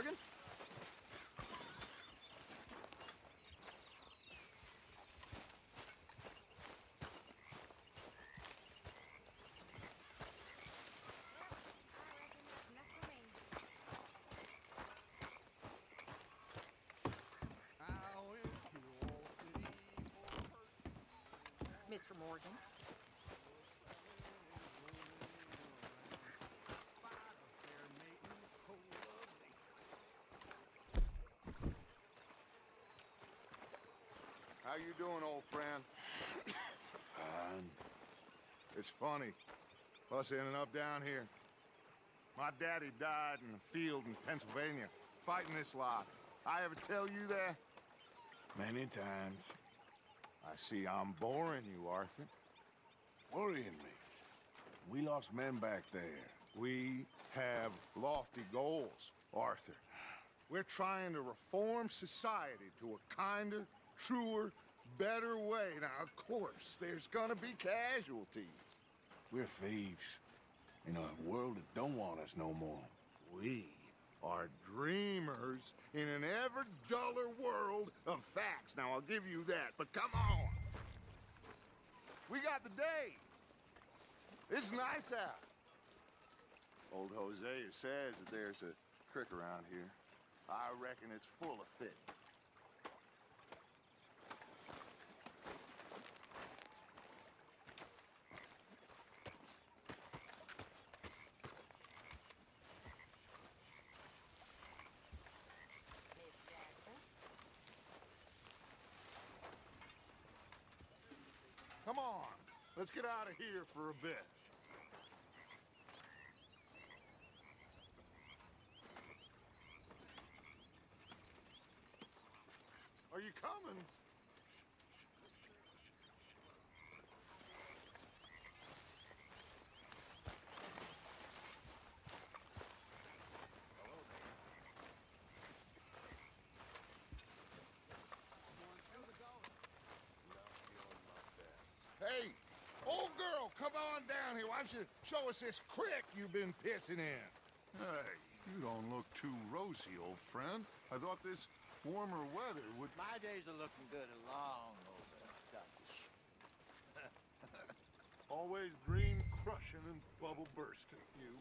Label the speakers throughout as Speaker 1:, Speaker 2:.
Speaker 1: Morgan?
Speaker 2: Mr. Morgan.
Speaker 3: How you doing, old friend?
Speaker 4: Fine.
Speaker 3: It's funny, us ending up down here. My daddy died in the field in Pennsylvania, fighting this lot. I ever tell you that?
Speaker 4: Many times.
Speaker 3: I see I'm boring you, Arthur.
Speaker 4: Worrying me. We lost men back there.
Speaker 3: We have lofty goals, Arthur. We're trying to reform society to a kinder, truer, better way. Now, of course, there's gonna be casualties.
Speaker 4: We're thieves. In a world that don't want us no more.
Speaker 3: We are dreamers in an ever duller world of facts. Now, I'll give you that, but come on. We got the day. It's nice out. Old Hosea says that there's a creek around here. I reckon it's full of fish. Come on, let's get out of here for a bit. Are you coming? Hey, old girl, come on down here. Why don't you show us this creek you've been pissing in?
Speaker 5: Hey, you don't look too rosy, old friend. I thought this warmer weather would...
Speaker 6: My days are looking good and long over, Scottish.
Speaker 3: Always dream crushing and bubble bursting, you.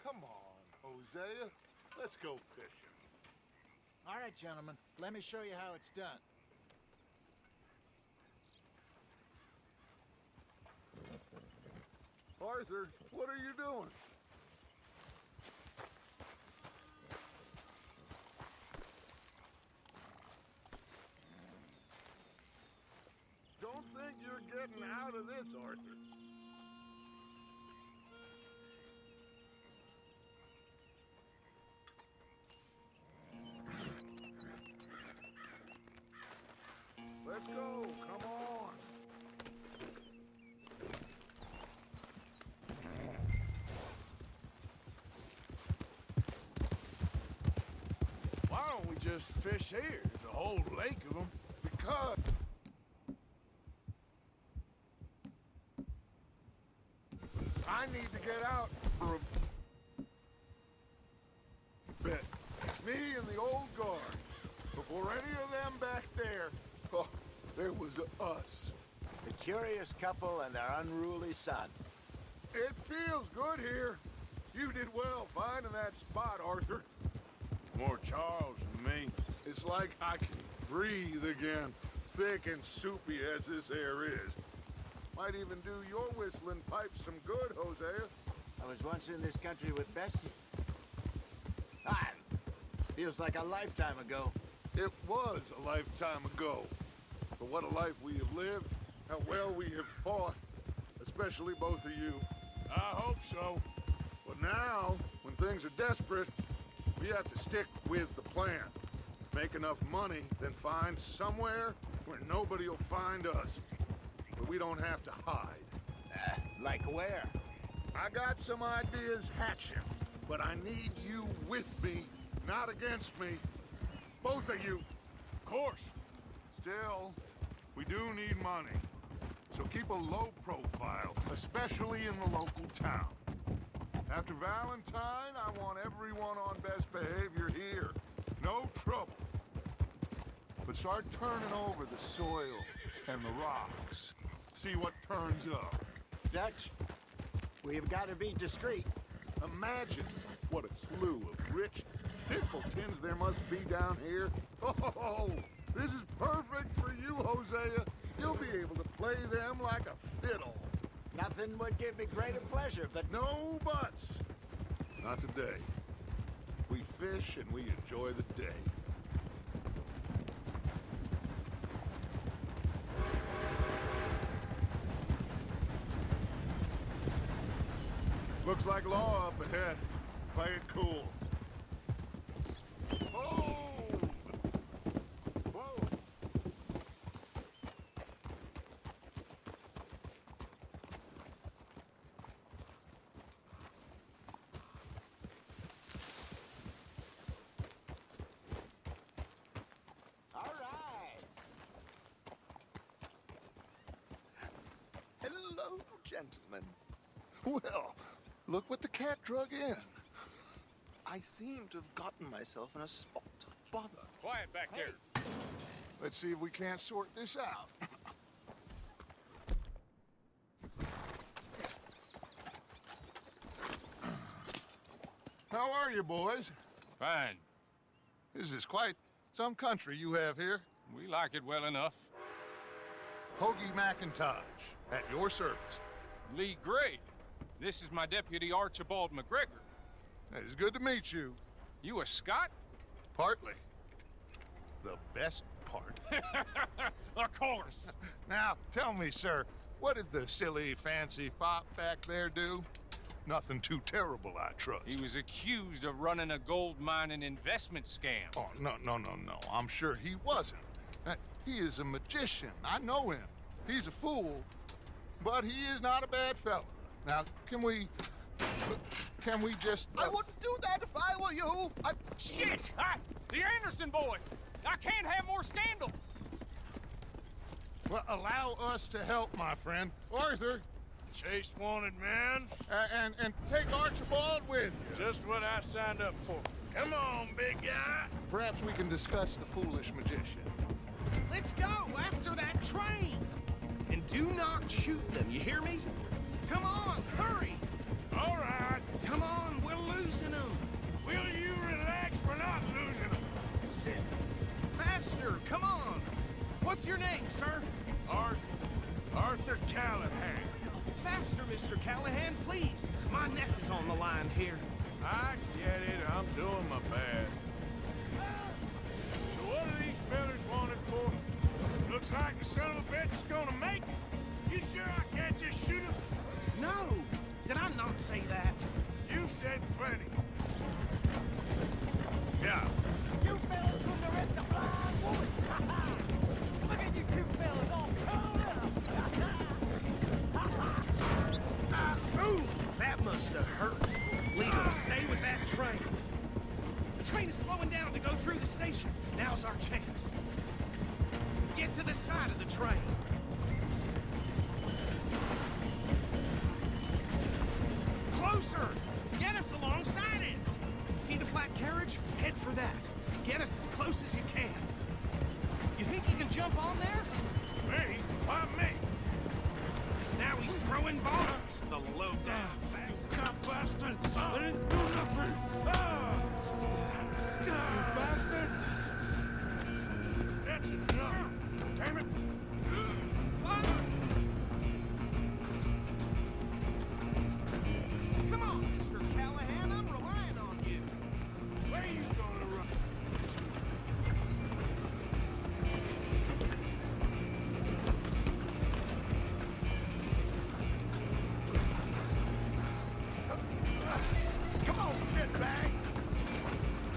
Speaker 3: Come on, Hosea. Let's go fishing.
Speaker 6: All right, gentlemen, let me show you how it's done.
Speaker 3: Arthur, what are you doing? Don't think you're getting out of this, Arthur. Let's go, come on.
Speaker 4: Why don't we just fish here? There's a whole lake of them.
Speaker 3: Because... I need to get out for a bit. Me and the old guard. Before any of them back there, oh, there was us.
Speaker 6: The curious couple and their unruly son.
Speaker 3: It feels good here. You did well finding that spot, Arthur.
Speaker 4: More Charles than me.
Speaker 3: It's like I can breathe again, thick and soupy as this air is. Might even do your whistling pipes some good, Hosea.
Speaker 6: I was once in this country with Bessie. Feels like a lifetime ago.
Speaker 3: It was a lifetime ago. But what a life we have lived, how well we have fought, especially both of you.
Speaker 4: I hope so.
Speaker 3: But now, when things are desperate, we have to stick with the plan. Make enough money, then find somewhere where nobody will find us. Where we don't have to hide.
Speaker 6: Like where?
Speaker 3: I got some ideas hatching, but I need you with me, not against me. Both of you.
Speaker 4: Of course.
Speaker 3: Still, we do need money. So keep a low profile, especially in the local town.
Speaker 5: After Valentine, I want everyone on best behavior here. No trouble. But start turning over the soil and the rocks. See what turns up.
Speaker 6: Dutch, we've got to be discreet.
Speaker 3: Imagine what a slew of rich simpletons there must be down here. Oh, this is perfect for you, Hosea. You'll be able to play them like a fiddle.
Speaker 6: Nothing would give me greater pleasure, but
Speaker 3: No buts. Not today. We fish and we enjoy the day. Looks like law up ahead. Play it cool. Hold! Whoa!
Speaker 6: all right.
Speaker 3: Hello, gentlemen. Well, look what the cat drug in. I seem to have gotten myself in a spot of bother.
Speaker 4: Quiet back there.
Speaker 3: Let's see if we can't sort this out. How are you, boys?
Speaker 1: Fine.
Speaker 3: This is quite some country you have here.
Speaker 1: We like it well enough.
Speaker 3: Hoagie McIntosh, at your service.
Speaker 1: Lee Gray. This is my deputy Archibald McGregor.
Speaker 3: It is good to meet you.
Speaker 1: You a Scot?
Speaker 3: Partly. The best part.
Speaker 1: Of course.
Speaker 3: Now, tell me, sir, what did the silly, fancy fop back there do? Nothing too terrible, I trust.
Speaker 1: He was accused of running a gold mining investment scam.
Speaker 3: Oh, no. I'm sure he wasn't. He is a magician. I know him. He's a fool, but he is not a bad fellow. Now, can we just...
Speaker 7: I wouldn't do that if I were you.
Speaker 1: Shit! The Anderson boys! I can't have more scandal!
Speaker 3: Well, allow us to help, my friend. Arthur,
Speaker 4: Chase wanted man.
Speaker 3: and take Archibald with you.
Speaker 4: Just what I signed up for. Come on, big guy.
Speaker 3: Perhaps we can discuss the foolish magician.
Speaker 7: Let's go after that train. And do not shoot them, you hear me? Come on, hurry.
Speaker 4: All right.
Speaker 7: Come on, we're losing them.
Speaker 4: Will you relax? We're not losing them.
Speaker 7: Faster, come on. What's your name, sir?
Speaker 4: Arthur Callahan.
Speaker 7: Faster, Mr. Callahan, please. My neck is on the line here.
Speaker 4: I get it. I'm doing my best. So what are these fellas wanted for? Looks like the son of a bitch is gonna make it. You sure I can't just shoot him?
Speaker 7: No, did I not say that?
Speaker 4: You said plenty. Yeah.
Speaker 8: You fellas from the rest of Blind Woods! Look at you two fellas all curled up!
Speaker 7: Ooh, that must have hurt. Leader, stay with that train. The train is slowing down to go through the station. Now's our chance. Get to the side of the train. Closer! Get us alongside it! See the flat carriage? Head for that. Get us as close as you can. You think you can jump on there?
Speaker 4: Me? Why me?
Speaker 7: Now he's throwing bombs, the low-down
Speaker 4: Cop bastard! I didn't do nothing! You bastard! That's enough! Damn it!
Speaker 7: Come on, Mr. Callahan, I'm relying on you.
Speaker 4: Where you gonna run?
Speaker 7: Come on, shitbag!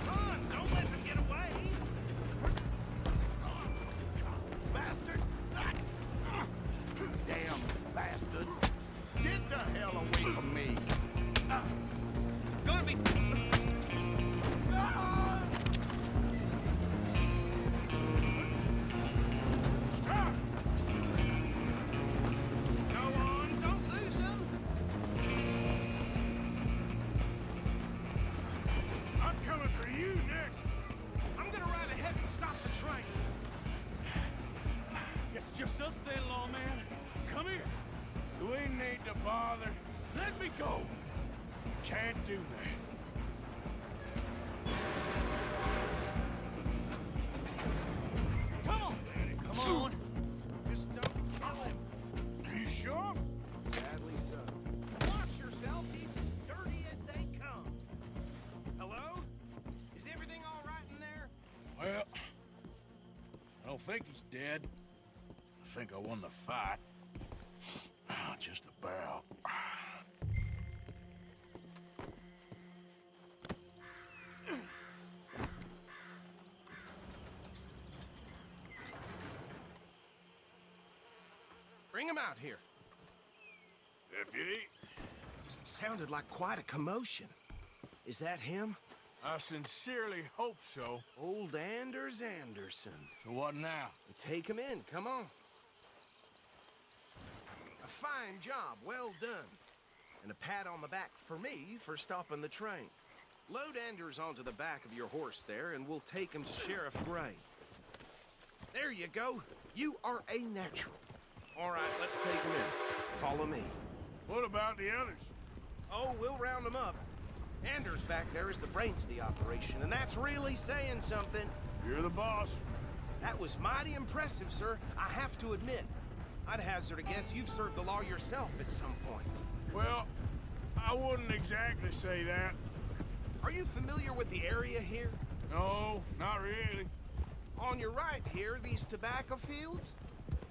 Speaker 7: Run! Don't let them get away! Bastard! Damn bastard! Get the hell away from me! Gonna be...
Speaker 4: Stop!
Speaker 7: Go on, don't lose him!
Speaker 4: Just stay low, man. Come here. We need to bother. Let me go. You can't do that.
Speaker 7: Come on, Daddy, come on. Just don't kill him.
Speaker 4: You sure?
Speaker 7: Sadly so. Watch yourself. He's as dirty as they come. Hello? Is everything all right in there?
Speaker 4: Well, I don't think he's dead. I think I won the fight. Just about.
Speaker 7: Bring him out here.
Speaker 4: Deputy,
Speaker 7: Sounded like quite a commotion. Is that him?
Speaker 4: I sincerely hope so.
Speaker 7: Old Anders Anderson.
Speaker 4: So what now?
Speaker 7: Take him in, come on. A fine job, well done. And a pat on the back for me for stopping the train. Load Anders onto the back of your horse there, and we'll take him to Sheriff Gray. There you go. You are a natural. All right, let's take him in. Follow me.
Speaker 4: What about the others?
Speaker 7: Oh, we'll round them up. Anders back there is the brains of the operation, and that's really saying something.
Speaker 4: You're the boss.
Speaker 7: That was mighty impressive, sir. I have to admit. I'd hazard a guess you've served the law yourself at some point.
Speaker 4: Well, I wouldn't exactly say that.
Speaker 7: Are you familiar with the area here?
Speaker 4: No, not really.
Speaker 7: On your right here, these tobacco fields?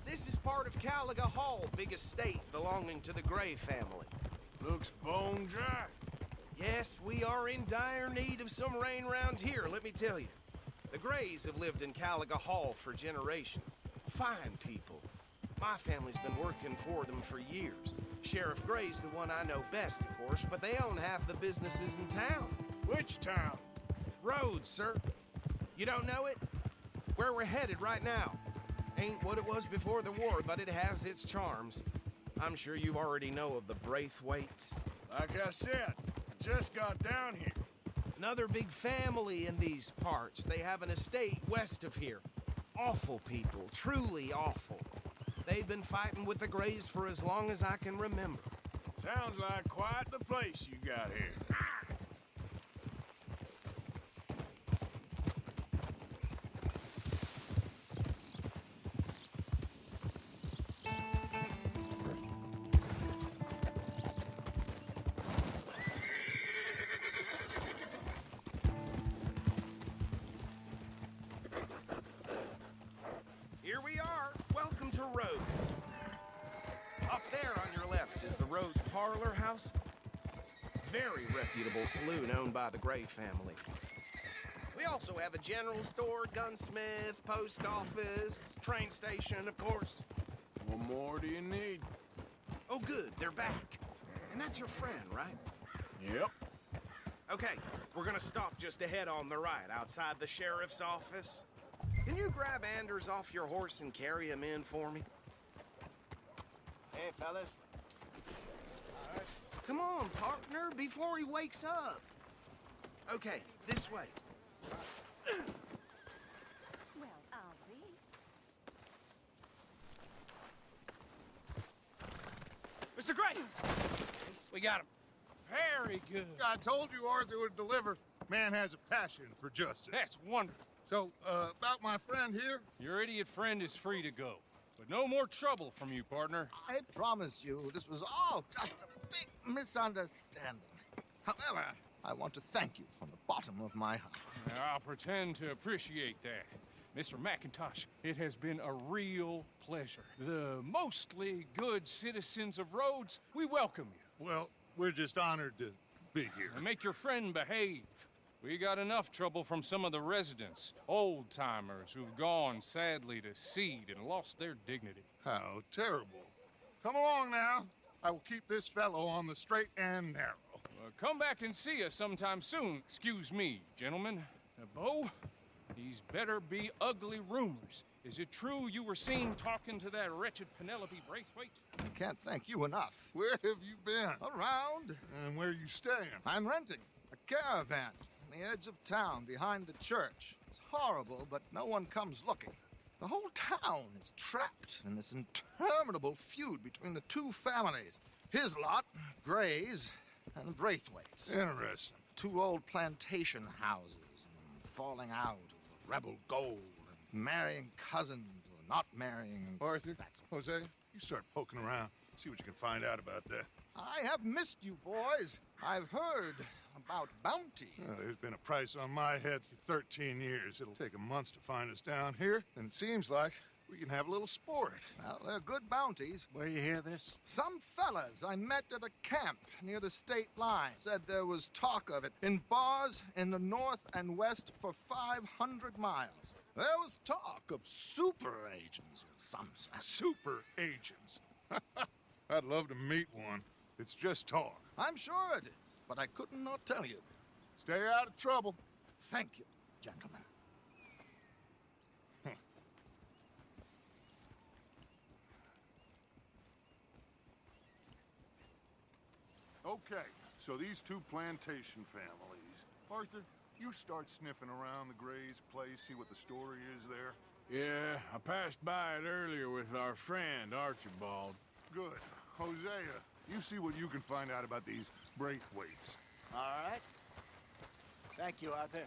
Speaker 7: This is part of Caliga Hall, big estate belonging to the Gray family.
Speaker 4: Looks bone dry.
Speaker 7: Yes, we are in dire need of some rain round here, let me tell you. The Grays have lived in Caliga Hall for generations. Fine people. My family's been working for them for years. Sheriff Gray's the one I know best, of course, but they own half the businesses in town.
Speaker 4: Which town?
Speaker 7: Rhodes, sir. You don't know it? Where we're headed right now. Ain't what it was before the war, but it has its charms. I'm sure you already know of the Braithwaites.
Speaker 4: Like I said, just got down here.
Speaker 7: Another big family in these parts. They have an estate west of here. Awful people, truly awful. They've been fighting with the Grays for as long as I can remember.
Speaker 4: Sounds like quite the place you got here.
Speaker 7: Here we are. Welcome to Rhodes. Up there on your left is the Rhodes Parlor House. Very reputable saloon owned by the Gray family. We also have a general store, gunsmith, post office, train station, of course.
Speaker 4: What more do you need?
Speaker 7: Oh, good. They're back. And that's your friend, right?
Speaker 4: Yep.
Speaker 7: Okay, we're gonna stop just ahead on the right, outside the sheriff's office. Can you grab Anders off your horse and carry him in for me?
Speaker 6: Hey, fellas.
Speaker 7: Come on, partner, before he wakes up. Okay, this way.
Speaker 2: Well, I'll be.
Speaker 1: Mr. Gray! We got him. Very good.
Speaker 3: I told you Arthur would deliver. Man has a passion for justice.
Speaker 1: That's wonderful.
Speaker 3: So, about my friend here?
Speaker 1: Your idiot friend is free to go. But no more trouble from you, partner.
Speaker 6: I promise you, this was all just a big misunderstanding. However, I want to thank you from the bottom of my heart.
Speaker 1: I'll pretend to appreciate that. Mr. McIntosh, it has been a real pleasure. The mostly good citizens of Rhodes, we welcome you.
Speaker 3: Well, we're just honored to be here.
Speaker 1: And make your friend behave. We got enough trouble from some of the residents, old-timers who've gone, sadly, to seed and lost their dignity.
Speaker 3: How terrible. Come along now. I will keep this fellow on the straight and narrow.
Speaker 1: Come back and see us sometime soon. Excuse me, gentlemen. Bo, these better be ugly rumors. Is it true you were seen talking to that wretched Penelope Braithwaite?
Speaker 6: I can't thank you enough.
Speaker 3: Where have you been?
Speaker 6: Around,
Speaker 3: And where you staying?
Speaker 6: I'm renting a caravan on the edge of town behind the church. It's horrible, but no one comes looking. The whole town is trapped in this interminable feud between the two families. His lot, Gray's, and Braithwaite's.
Speaker 5: Interesting.
Speaker 6: Two old plantation houses, and falling out over rebel gold, and marrying cousins or not marrying.
Speaker 5: Arthur,
Speaker 6: That's
Speaker 5: Jose, you start poking around. See what you can find out about that.
Speaker 6: I have missed you, boys. I've heard about bounty.
Speaker 5: There's been a price on my head for 13 years. It'll take 'em months to find us down here, and it seems like we can have a little sport.
Speaker 6: Well, they're good bounties.
Speaker 4: Where you hear this?
Speaker 6: Some fellas I met at a camp near the state line said there was talk of it in bars in the north and west for 500 miles. There was talk of super agents of some sort.
Speaker 5: Super agents. I'd love to meet one. It's just talk.
Speaker 6: I'm sure it is, but I couldn't not tell you.
Speaker 5: Stay out of trouble.
Speaker 6: Thank you, gentlemen.
Speaker 5: Okay, so these two plantation families. Arthur, you start sniffing around the Gray's place, see what the story is there.
Speaker 4: Yeah, I passed by it earlier with our friend, Archibald.
Speaker 5: Good. Hosea, you see what you can find out about these Braithwaites.
Speaker 9: All right. Thank you, Arthur.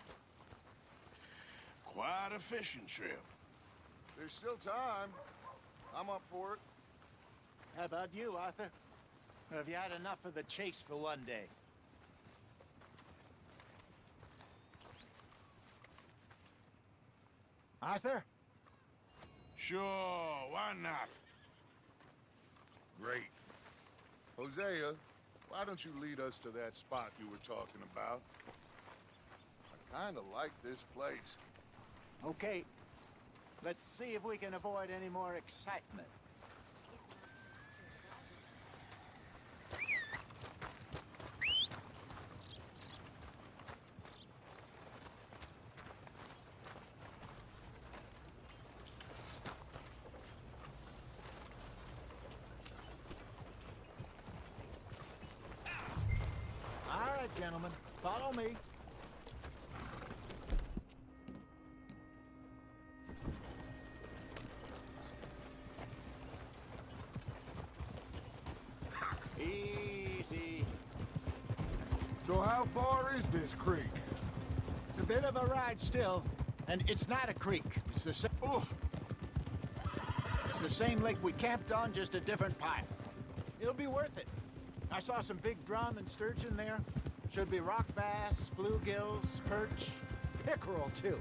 Speaker 4: Quite a fishing trip.
Speaker 5: There's still time. I'm up for it.
Speaker 9: How about you, Arthur? Or have you had enough of the chase for one day? Arthur?
Speaker 4: Sure, why not?
Speaker 5: Great. Hosea, why don't you lead us to that spot you were talking about? I kind of like this place.
Speaker 9: Okay. Let's see if we can avoid any more excitement. All right, gentlemen, follow me. Easy.
Speaker 5: So how far is this creek?
Speaker 9: It's a bit of a ride still, and it's not a creek. It's the same. It's the same lake we camped on, just a different pile. It'll be worth it. I saw some big drum and sturgeon there. Should be rock bass, bluegills, perch, pickerel too.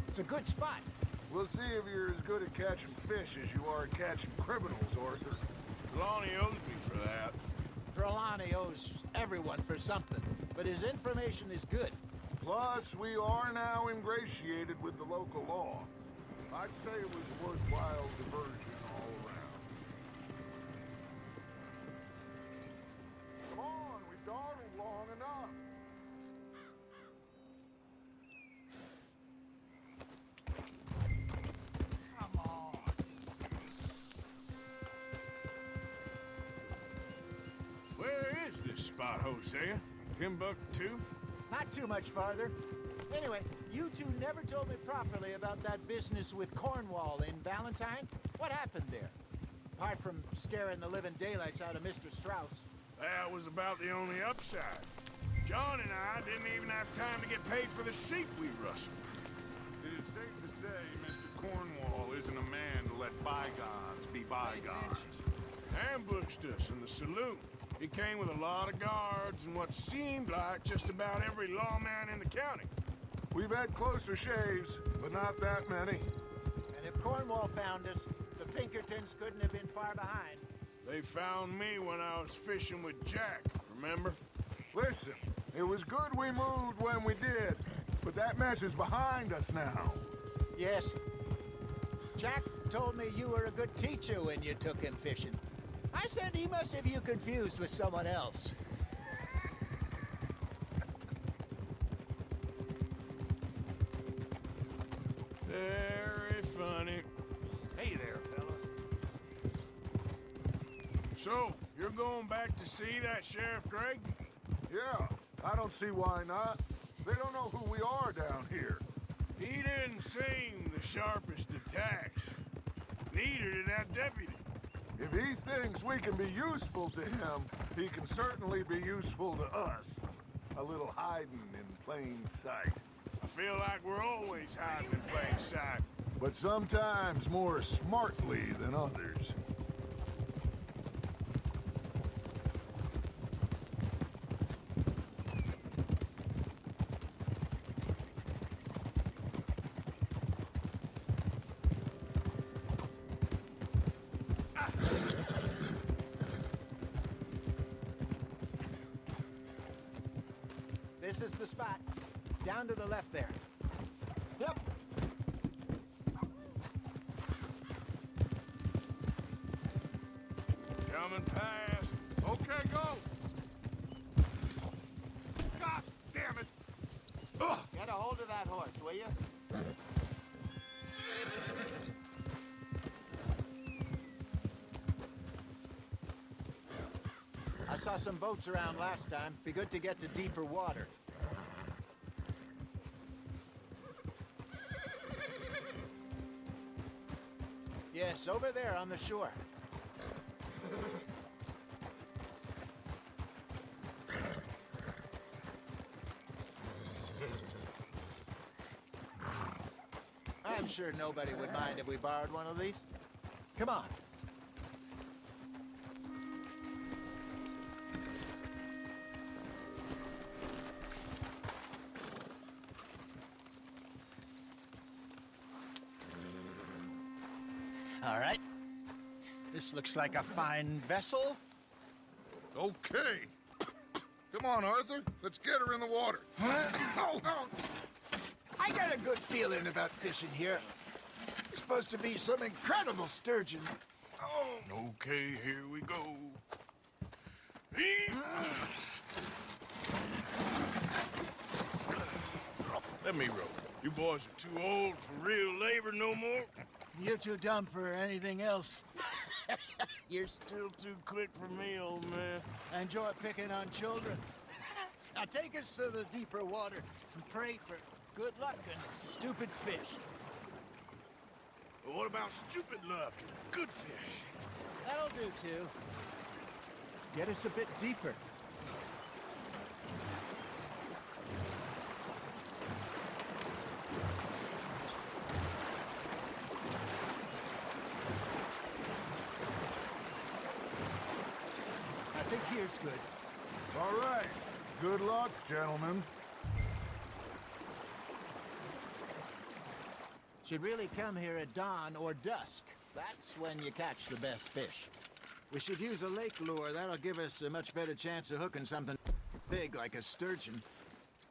Speaker 9: It's a good spot.
Speaker 5: We'll see if you're as good at catching fish as you are at catching criminals, Arthur.
Speaker 4: Lonnie owes me for that.
Speaker 9: Trelawney owes everyone for something, but his information is good.
Speaker 5: Plus, we are now ingratiated with the local law. I'd say it was a worthwhile diversion all around. Come on, we've dawdled long enough.
Speaker 4: Come on. Where is this spot, Hosea? Timbuktu?
Speaker 9: Not too much farther. Anyway, you two never told me properly about that business with Cornwall in Valentine. What happened there? Apart from scaring the living daylights out of Mr. Strauss.
Speaker 4: That was about the only upside. John and I didn't even have time to get paid for the sheep we rustled.
Speaker 5: It is safe to say Mr. Cornwall isn't a man to let bygones be bygones.
Speaker 4: Ambushed us in the saloon. He came with a lot of guards and what seemed like just about every lawman in the county.
Speaker 5: We've had closer shaves, but not that many.
Speaker 9: And if Cornwall found us, the Pinkertons couldn't have been far behind.
Speaker 4: They found me when I was fishing with Jack, remember?
Speaker 5: Listen, it was good we moved when we did, but that mess is behind us now.
Speaker 9: Yes. Jack told me you were a good teacher when you took him fishing. I said he must have you confused with someone else.
Speaker 4: Very funny.
Speaker 1: Hey there, fellas.
Speaker 4: So, you're going back to see that Sheriff Gregg?
Speaker 5: Yeah, I don't see why not. They don't know who we are down here.
Speaker 4: He didn't seem the sharpest attacks. Neater than that deputy.
Speaker 5: If he thinks we can be useful to him, he can certainly be useful to us. A little hiding in plain sight.
Speaker 4: I feel like we're always hiding in plain sight.
Speaker 5: But sometimes more smartly than others.
Speaker 9: This is the spot. Down to the left there. Yep.
Speaker 4: Coming past.
Speaker 5: Okay, go! God damn it! Ugh.
Speaker 9: Get a hold of that horse, will you? I saw some boats around last time. Be good to get to deeper water. Yes, over there on the shore. I'm sure nobody would mind if we borrowed one of these. Come on. All right. This looks like a fine vessel.
Speaker 5: Okay. Come on, Arthur. Let's get her in the water.
Speaker 9: Oh, I got a good feeling about fishing here. There's supposed to be some incredible sturgeon. Oh.
Speaker 4: Okay, here we go. Let me row. You boys are too old for real labor no more.
Speaker 9: You're too dumb for anything else.
Speaker 4: You're still too quick for me, old man.
Speaker 9: I enjoy picking on children. Now take us to the deeper water and pray for good luck and stupid fish.
Speaker 4: But what about stupid luck and good fish?
Speaker 9: That'll do, too. Get us a bit deeper. I think here's good.
Speaker 5: All right. Good luck, gentlemen.
Speaker 9: Should really come here at dawn or dusk. That's when you catch the best fish. We should use a lake lure. That'll give us a much better chance of hooking something big like a sturgeon.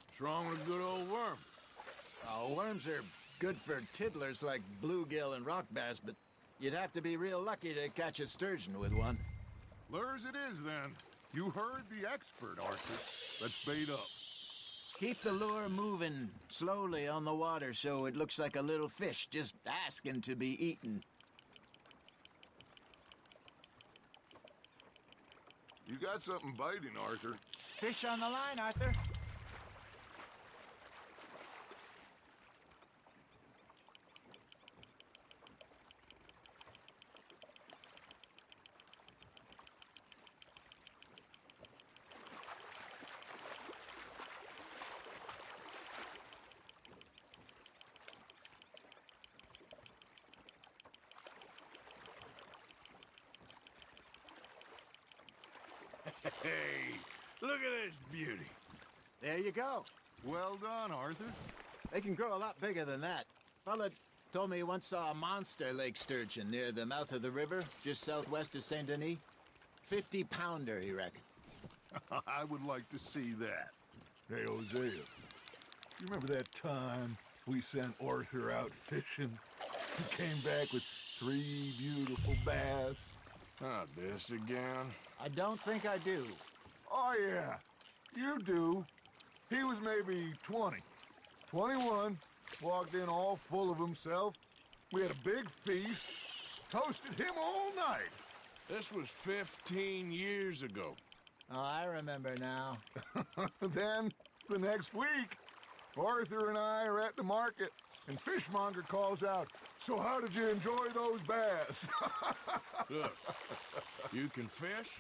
Speaker 4: What's wrong with a good old worm?
Speaker 9: Oh, worms are good for tiddlers like bluegill and rock bass, but you'd have to be real lucky to catch a sturgeon with one.
Speaker 5: Lures it is, then. You heard the expert, Arthur. Let's bait up.
Speaker 9: Keep the lure moving slowly on the water so it looks like a little fish just asking to be eaten.
Speaker 5: You got something biting, Arthur.
Speaker 9: Fish on the line, Arthur.
Speaker 4: Hey, look at this beauty.
Speaker 9: There you go.
Speaker 5: Well done, Arthur.
Speaker 9: They can grow a lot bigger than that. Fella told me he once saw a monster lake sturgeon near the mouth of the river, just southwest of Saint Denis. 50-pounder, he reckoned.
Speaker 5: I would like to see that. Hey, Hosea, you remember that time we sent Arthur out fishing? He came back with 3 beautiful bass.
Speaker 4: Not this again.
Speaker 9: I don't think I do.
Speaker 5: Oh, yeah, you do. He was maybe 20. 21, walked in all full of himself. We had a big feast, toasted him all night.
Speaker 4: This was 15 years ago.
Speaker 9: Oh, I remember now.
Speaker 5: Then, the next week, Arthur and I are at the market, and Fishmonger calls out, "So how did you enjoy those bass?"
Speaker 4: Look, you can fish,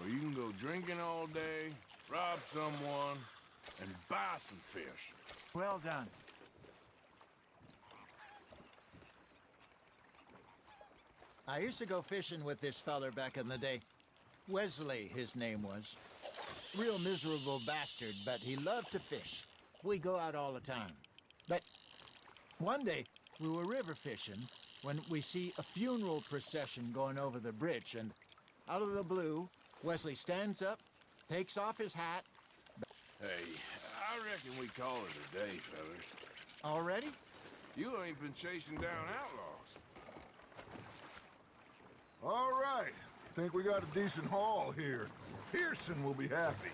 Speaker 4: or you can go drinking all day, rob someone, and buy some fish.
Speaker 9: Well done. I used to go fishing with this feller back in the day. Wesley, his name was. Real miserable bastard, but he loved to fish. We go out all the time. But one day, we were river fishing when we see a funeral procession going over the bridge, and out of the blue, Wesley stands up, takes off his hat.
Speaker 4: Hey, I reckon we call it a day, fellas.
Speaker 9: Already?
Speaker 4: You ain't been chasing down outlaws.
Speaker 5: All right. Think we got a decent haul here. Pearson will be happy.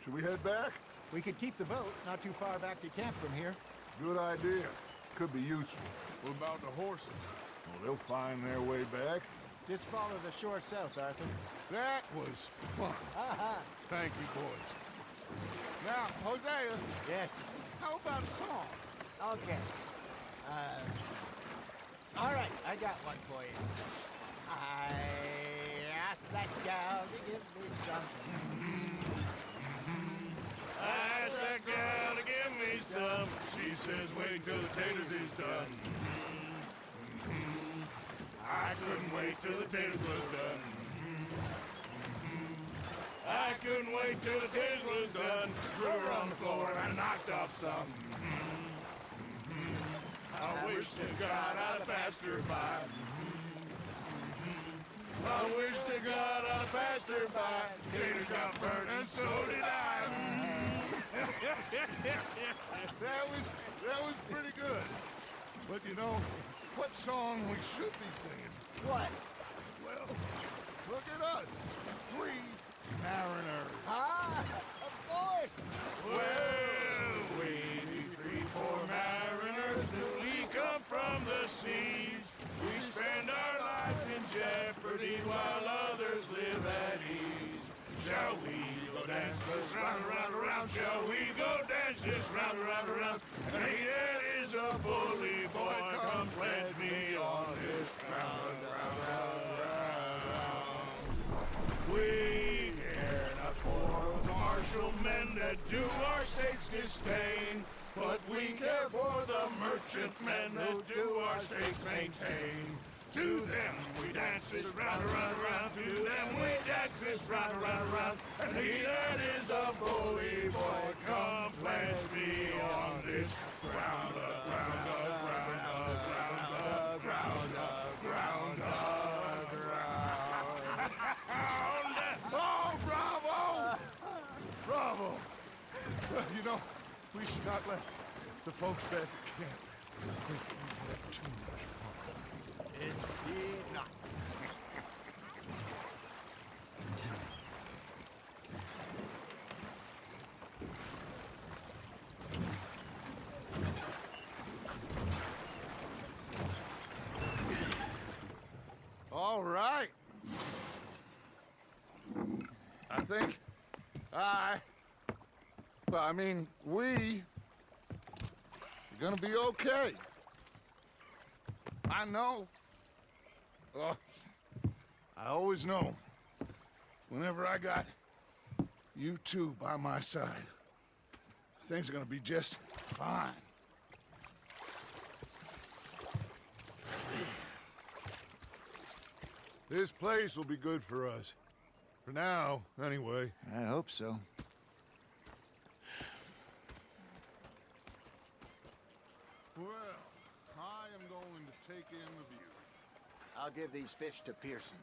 Speaker 5: Should we head back?
Speaker 9: We could keep the boat not too far back to camp from here.
Speaker 5: Good idea. Could be useful.
Speaker 4: What about the horses?
Speaker 5: Well, they'll find their way back.
Speaker 9: Just follow the shore south, Arthur.
Speaker 3: That was fun. Thank you, boys. Now, Hosea,
Speaker 9: Yes.
Speaker 3: how about a song?
Speaker 9: Okay. All right, I got one for you. I asked that gal to give me something.
Speaker 4: I asked that gal to give me some. She says, wait till the taters is done. I couldn't wait till the taters was done. I couldn't wait till the taters was done. Threw her on the floor and knocked off some. I wish to God I'd have passed her by. I wish to God I'd have passed her by. Tater got burned and so did I.
Speaker 3: That was pretty good. But you know, what song we should be singing?
Speaker 9: What?
Speaker 3: Well, look at us. 3 mariners.
Speaker 9: Ah, of course.
Speaker 4: Well, we 3, 4 mariners newly come from the seas. We spend our life in jeopardy while others live at ease. Shall we go dance this round, around, around? Shall we go dance this round, around, around? And he that is a bully boy, come pledge me on this ground, round, round, round. We care not for the martial men that do our states disdain, but we care for the merchant men who do our states maintain. To them we dance this round, around, around. To them we dance this round, around, around. And he that is a bully boy, come pledge me on this ground, ground, ground, ground, ground, ground, ground.
Speaker 3: Oh, bravo! Bravo! You know, we should not let the folks back at camp think we had too much fun.
Speaker 9: Indeed not.
Speaker 3: All right. I think we are gonna be okay. I know. I always know. Whenever I got you two by my side, things are gonna be just fine. This place will be good for us. For now, anyway.
Speaker 9: I hope so.
Speaker 3: Well, I am going to take in the view.
Speaker 9: I'll give these fish to Pearson.